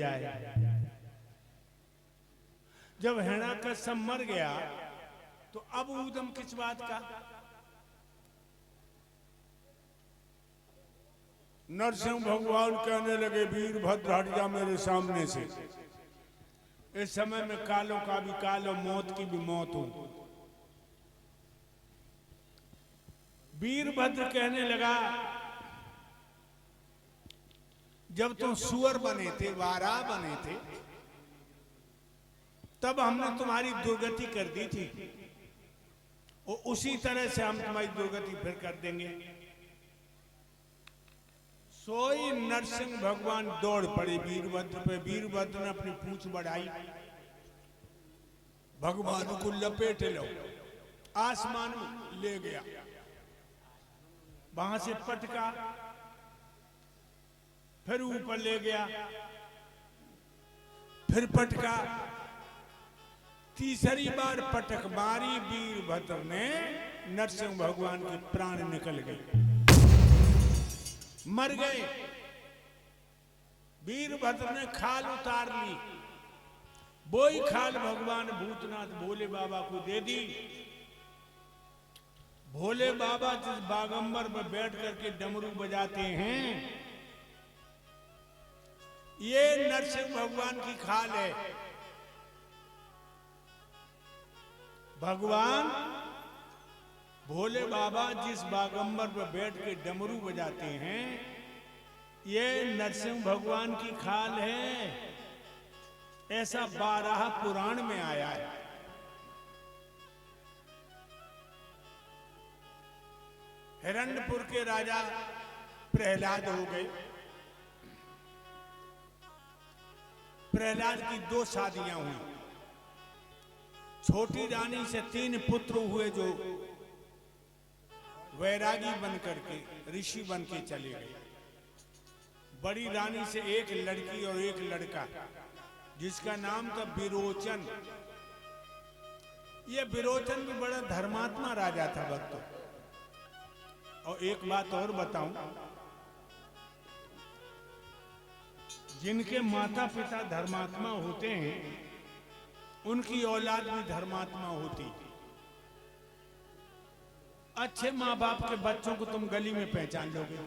जाए। जब हिरण्याकश्यप मर गया तो अब ऊधम किस बात का? नरसिंह भगवान कहने लगे, वीरभद्र हट जा मेरे सामने से। इस समय में कालों का भी काल और मौत की भी मौत हो। वीरभद्र कहने लगा, जब तुम सुअर बने थे, वाराह बने थे, तब हमने तुम्हारी दुर्गति कर दी थी, और उसी तरह से हम तुम्हारी दुर्गति फिर कर देंगे। सोई नरसिंह भगवान दौड़ पड़े वीरभद्र पे। वीरभद्र ने अपनी पूंछ बढ़ाई, भगवान को लपेट लो, आसमान में ले गया, वहां से पटका, फिर ऊपर ले गया, फिर पटका, तीसरी बार पटक मारी, वीरभद्र ने नरसिंह भगवान के प्राण निकल गए, मर गए। वीरभद्र ने खाल उतार ली, वही खाल भगवान भूतनाथ भोले बाबा को दे दी। भोले बाबा जिस बागंबर पर बैठ करके डमरू बजाते हैं, ये नरसिंह भगवान की खाल है। भगवान भोले बाबा जिस बागंबर पर बैठ के डमरू बजाते हैं, ये नरसिंह भगवान की खाल है। ऐसा 12 पुराण में आया है। हिरण्यपुर के राजा प्रहलाद हो गए। प्रहलाद की 2 शादियां हुई। छोटी रानी से 3 पुत्र हुए जो वैरागी बन करके ऋषि बन के चले गए। बड़ी रानी से 1 लड़की और 1 लड़का, जिसका नाम था विरोचन। ये विरोचन भी बड़ा धर्मात्मा राजा था भक्तों। और एक बात और बताऊं, जिनके माता पिता धर्मात्मा होते हैं, उनकी औलाद भी धर्मात्मा होती। अच्छे माँ बाप के बच्चों को तुम गली में पहचान लोगे।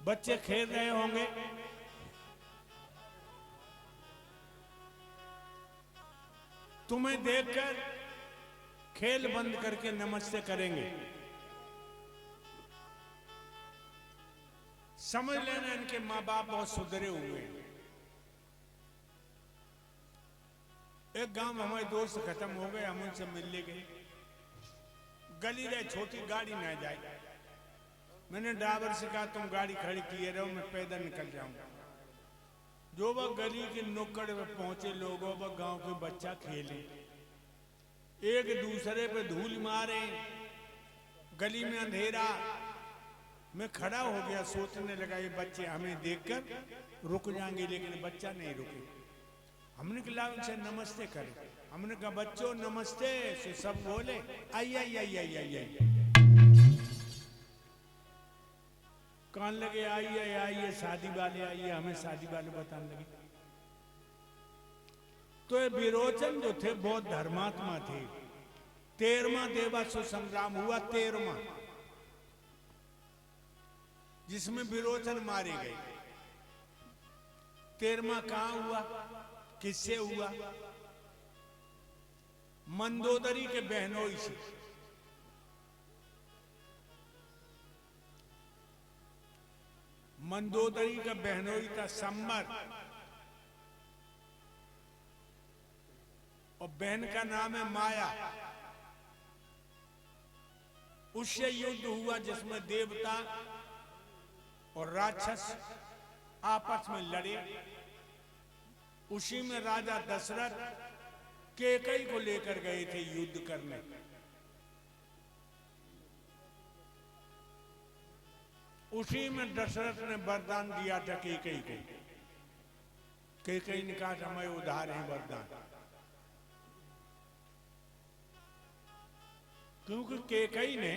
बच्चे खेल रहे होंगे, तुम्हें देखकर खेल बंद करके नमस्ते करेंगे। समझ लेना इनके माँ बाप बहुत सुधरे हुए हैं। एक गांव में हमारे दोस्त खत्म हो गए, हम उनसे मिलने गए। गली रहे, छोटी गाड़ी ना जाए। मैंने ड्राइवर से कहा, तुम गाड़ी खड़ी किए रहो, मैं पैदल निकल जाऊंगा। जो वह गली के नुक्कड़ में पहुंचे लोगों, वह गांव के बच्चा खेले, एक दूसरे पे धूल मारे, गली में अंधेरा। मैं खड़ा हो गया, सोचने लगा ये बच्चे हमें देखकर रुक जाएंगे, लेकिन बच्चा नहीं रुके। हमने कहा उनसे नमस्ते करें। हमने कहा बच्चों नमस्ते, से सब बोले आई आई आई आई आई आई। कान लगे आइए आइए, शादी वाले आइए, हमें शादी वाले बताने लगे। तो ये विरोचन जो थे बहुत धर्मात्मा थे। 13वां देवासुर संग्राम हुआ, 13वां, जिसमें विरोचन मारे गए। 13वां कहां हुआ, किससे हुआ? मंदोदरी के बहनोई से। मंदोदरी का बहनोई था संबर, और बहन का नाम है माया। उससे युद्ध हुआ जिसमें देवता और राक्षस आपस में लड़े। उसी में राजा दशरथ कैकेयी को लेकर गए थे युद्ध करने। उसी में दशरथ ने वरदान दिया था कैकेयी को। कैकेयी ने कहा था मैं उधार है वरदान, क्योंकि कैकेयी ने